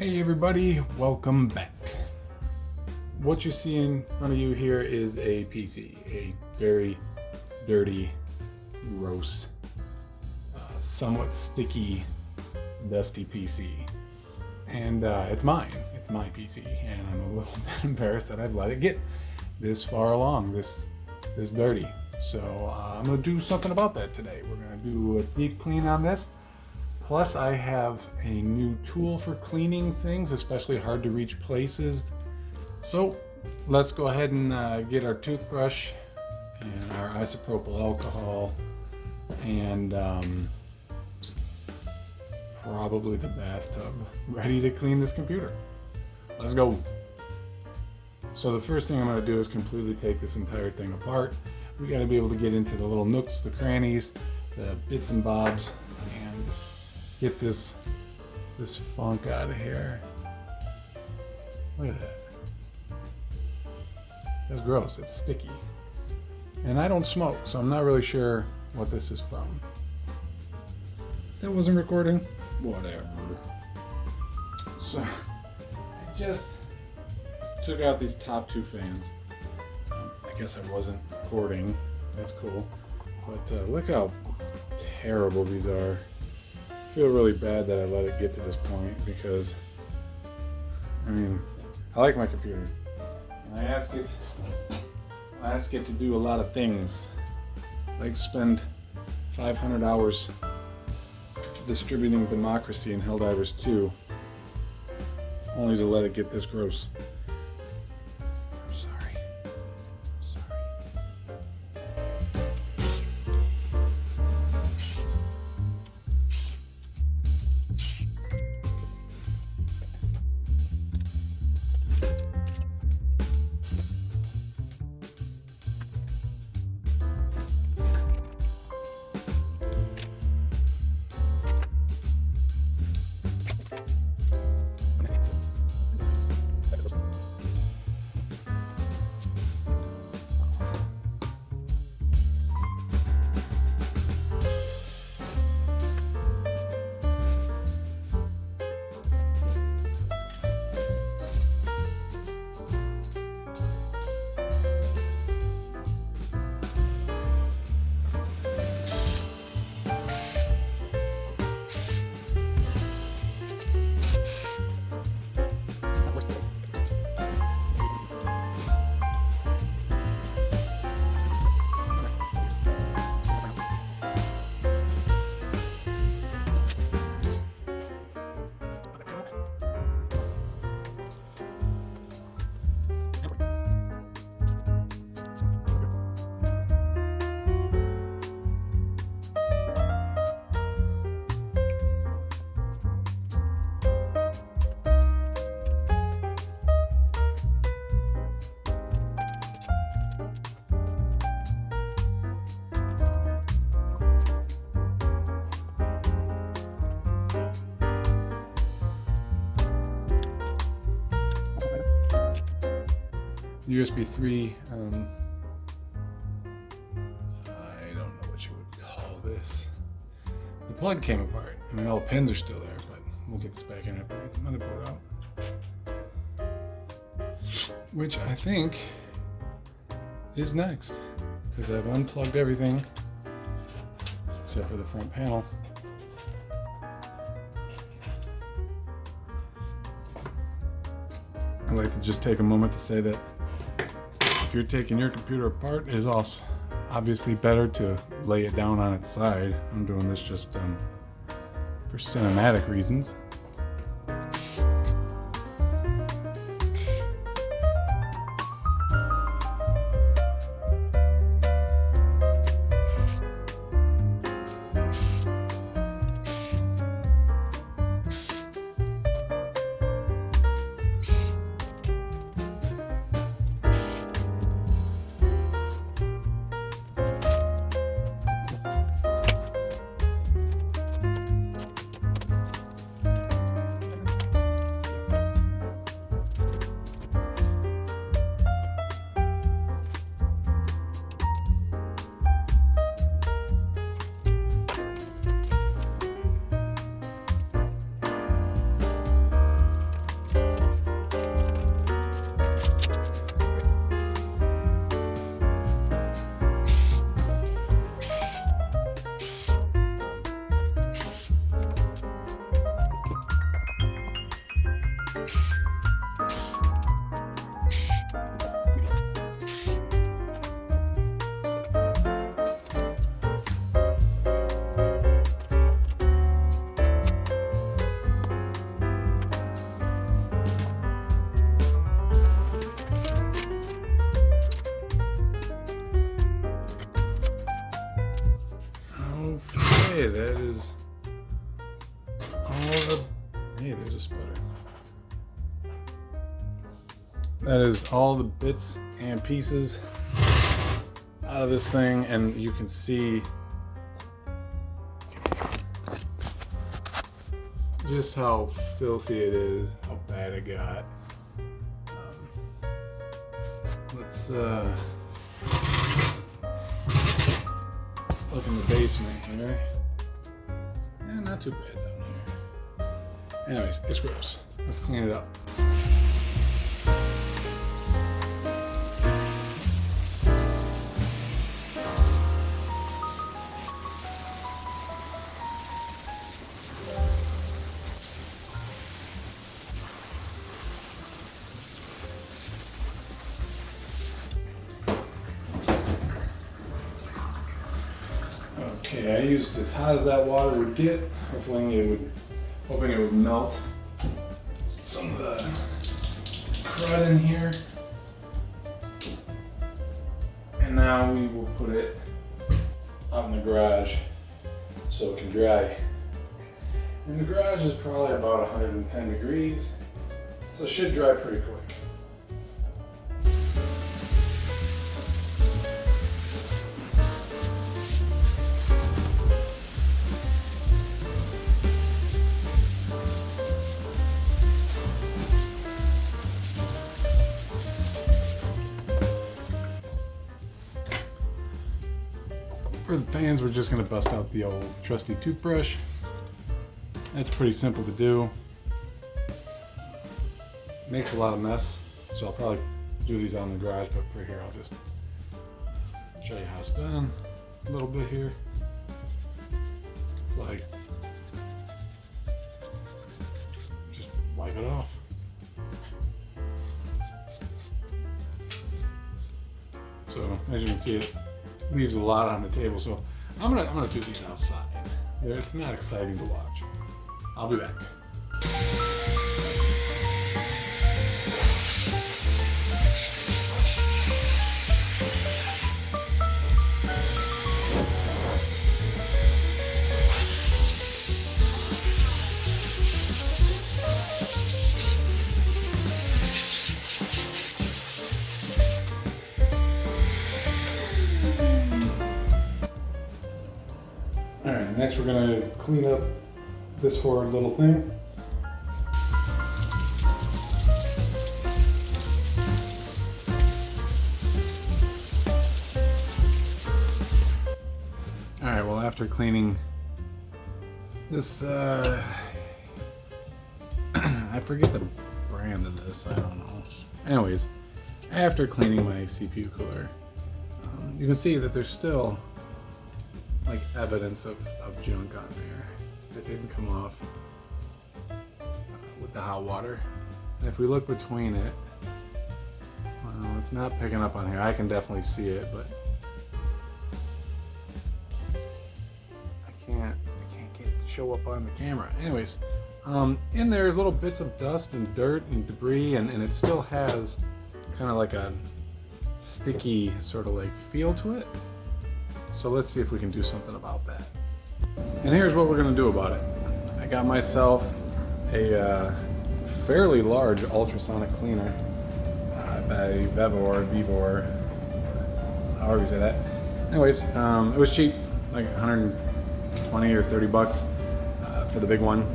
Hey everybody, welcome back. What you see in front of you here is a PC, a very dirty, gross, somewhat sticky, dusty PC. And it's mine. It's my PC, and I'm a little bit embarrassed that I've let it get this far along, this dirty. So I'm gonna do something about that today. We're gonna do a deep clean on this. Plus, I have a new tool for cleaning things, especially hard to reach places. So let's go ahead and get our toothbrush and our isopropyl alcohol and probably the bathtub ready to clean this computer. Let's go. So the first thing I'm going to do is completely take this entire thing apart. We got to be able to get into the little nooks, the crannies, the bits and bobs, and get this funk out of here. Look at that. That's gross. It's sticky. And I don't smoke, so I'm not really sure what this is from. That wasn't recording? Whatever. So I just took out these top two fans. I guess I wasn't recording. That's cool. But look how terrible these are. I feel really bad that I let it get to this point because, I mean, I like my computer. And I ask it to do a lot of things. Like spend 500 hours distributing Democracy in Helldivers 2 only to let it get this gross. I'm sorry. USB 3, I don't know what you would call this. The plug came apart. I mean, all the pins are still there, but we'll get this back in after we get the motherboard out. Which I think is next, because I've unplugged everything except for the front panel. I'd like to just take a moment to say that if you're taking your computer apart, it is also obviously better to lay it down on its side. I'm doing this just for cinematic reasons. Okay, that is all the. Hey, there's a splitter. That is all the bits and pieces out of this thing, and you can see just how filthy it is, how bad it got. Let's look in the basement here. Not too bad down here. Anyways, it's gross. Let's clean it up. Okay, I used as hot as that water would get, hoping it would melt some of the crud in here. And now we will put it out in the garage so it can dry. And the garage is probably about 110 degrees, so it should dry pretty quick. For the fans, we're just going to bust out the old trusty toothbrush. That's pretty simple to do. Makes a lot of mess, so I'll probably do these out in the garage, but for here I'll just show you how it's done. A little bit here. It's like, just wipe it off. So as you can see, it leaves a lot on the table, so I'm gonna do these outside. It's not exciting to watch. I'll be back. Alright, next we're going to clean up this horrid little thing. Alright, well after cleaning this, I forget the brand of this, I don't know. Anyways, after cleaning my CPU cooler, you can see that there's still like evidence of junk on there that didn't come off with the hot water. And if we look between it, well, it's not picking up on here. I can definitely see it, but I can't get it to show up on the camera. Anyways, in there's little bits of dust and dirt and debris, and it still has kind of like a sticky sort of like feel to it. So let's see if we can do something about that. And here's what we're gonna do about it. I got myself a fairly large ultrasonic cleaner by Vevor, however you say that. Anyways, it was cheap, like 120 or 30 bucks for the big one.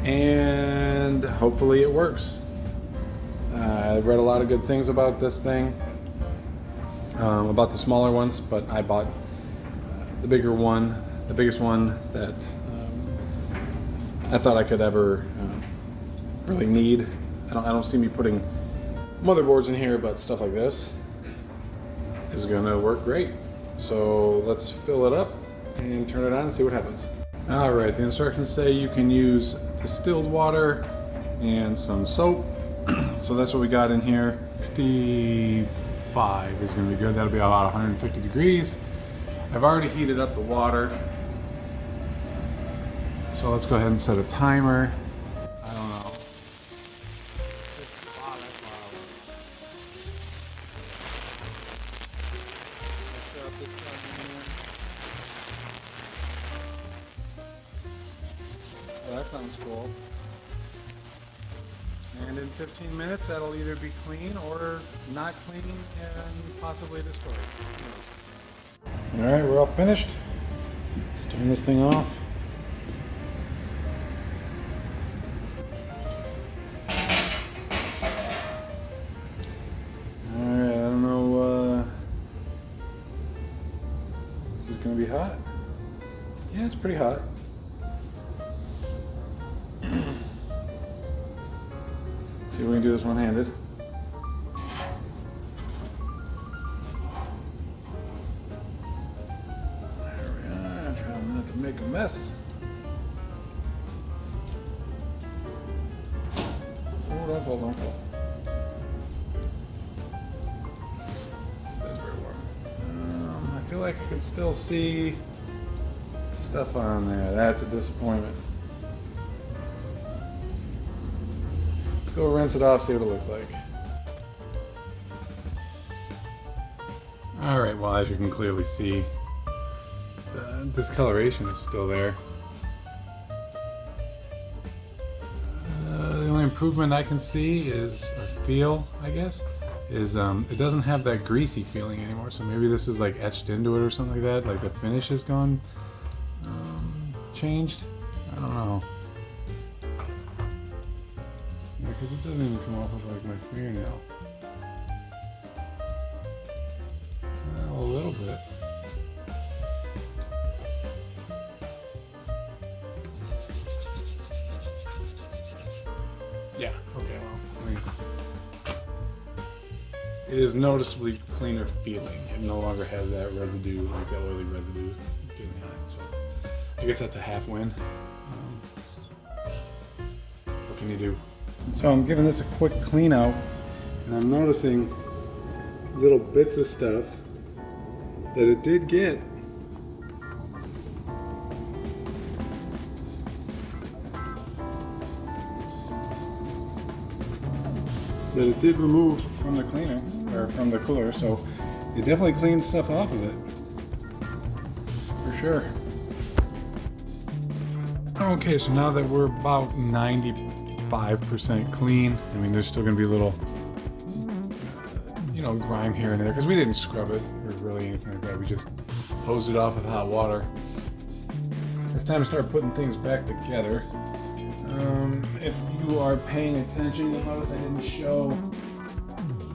And hopefully it works. I read a lot of good things about this thing, about the smaller ones, but I bought the bigger one, the biggest one that I thought I could ever really need. I don't see me putting motherboards in here, but stuff like this is gonna work great. So let's fill it up and turn it on and see what happens. All right, the instructions say you can use distilled water and some soap. So that's what we got in here. 65 is going to be good. That'll be about 150 degrees. I've already heated up the water. So let's go ahead and set a timer. I don't know. Well, that sounds cool. And in 15 minutes, that'll either be clean or not clean and possibly destroyed. All right, we're all finished. Let's turn this thing off. All right, I don't know. Is it going to be hot? Yeah, it's pretty hot. See if we can do this one-handed. There we are. Trying not to make a mess. Oh, don't fall, don't fall. That's very warm. I feel like I can still see stuff on there. That's a disappointment. Go rinse it off, see what it looks like. Alright, well, as you can clearly see, the discoloration is still there. The only improvement I can see is, or feel, I guess, is it doesn't have that greasy feeling anymore. So maybe this is like etched into it or something like that. Like the finish has gone changed. I don't know. Because it doesn't even come off of like my fingernail. Well, a little bit. Yeah, okay, well, I mean, it is noticeably cleaner feeling. It no longer has that residue, like that oily residue getting on it. So I guess that's a half win. What can you do? So I'm giving this a quick clean out, and I'm noticing little bits of stuff that it did get. That it did remove from the cleaner, or from the cooler, so it definitely cleans stuff off of it. For sure. Okay, so now that we're about 95% clean. I mean, there's still going to be a little, grime here and there because we didn't scrub it or really anything like that. We just hosed it off with hot water. It's time to start putting things back together. If you are paying attention, you'll notice I didn't show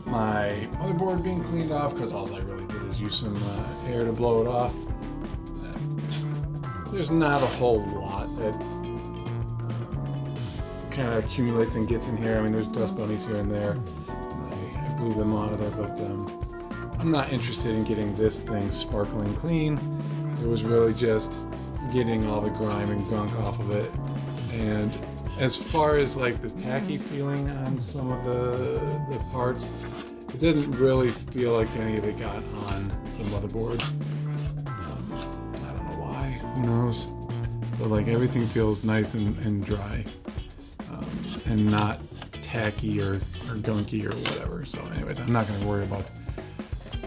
my motherboard being cleaned off because all I really did is use some air to blow it off. There's not a whole lot that kind of accumulates and gets in here. I mean, there's dust bunnies here and there. I blew them out of there, but I'm not interested in getting this thing sparkling clean. It was really just getting all the grime and gunk off of it. And as far as like the tacky feeling on some of the parts, it doesn't really feel like any of it got on the motherboard. I don't know why, who knows? But like everything feels nice and dry. And not tacky or gunky or whatever. So anyways, I'm not going to worry about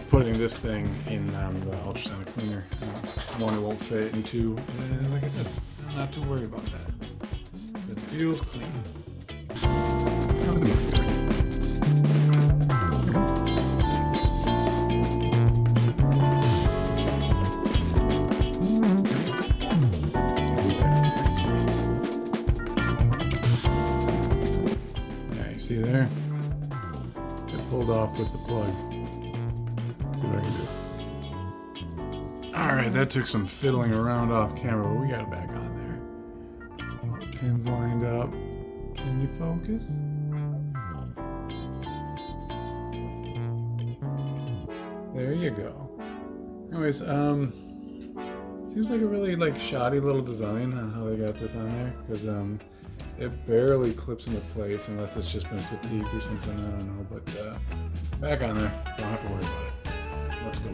putting this thing in the ultrasonic cleaner. One, it won't fit, and two, like I said, I'm not too worried about that. It feels clean. How's the next going? See there? It pulled off with the plug. Let's see what I can do. Alright, that took some fiddling around off camera, but we got it back on there. All the pins lined up. Can you focus? There you go. Anyways, seems like a really shoddy little design on how they got this on there, because It barely clips into place unless it's just been fatigued or something. I don't know. But back on there. Don't have to worry about it. Let's go.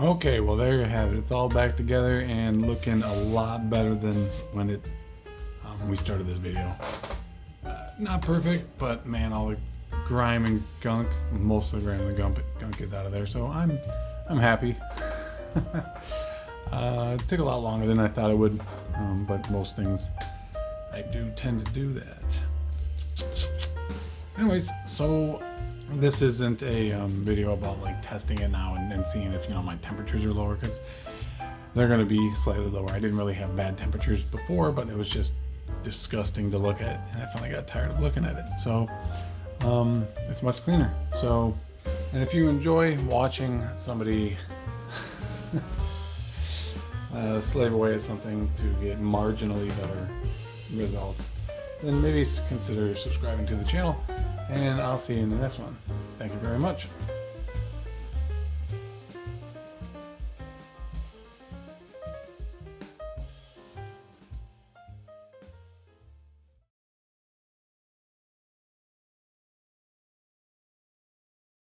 Okay, well there you have it. It's all back together and looking a lot better than when we started this video. Not perfect, but man, all the grime and gunk, most of the grime and gunk is out of there, so I'm happy. It took a lot longer than I thought it would, but most things I do tend to do that. Anyways, so this isn't a video about like testing it now and seeing if my temperatures are lower, because they're going to be slightly lower. I didn't really have bad temperatures before, but it was just disgusting to look at, and I finally got tired of looking at it. So it's much cleaner. So, and if you enjoy watching somebody slave away at something to get marginally better results, then maybe consider subscribing to the channel, and I'll see you in the next one. Thank you very much.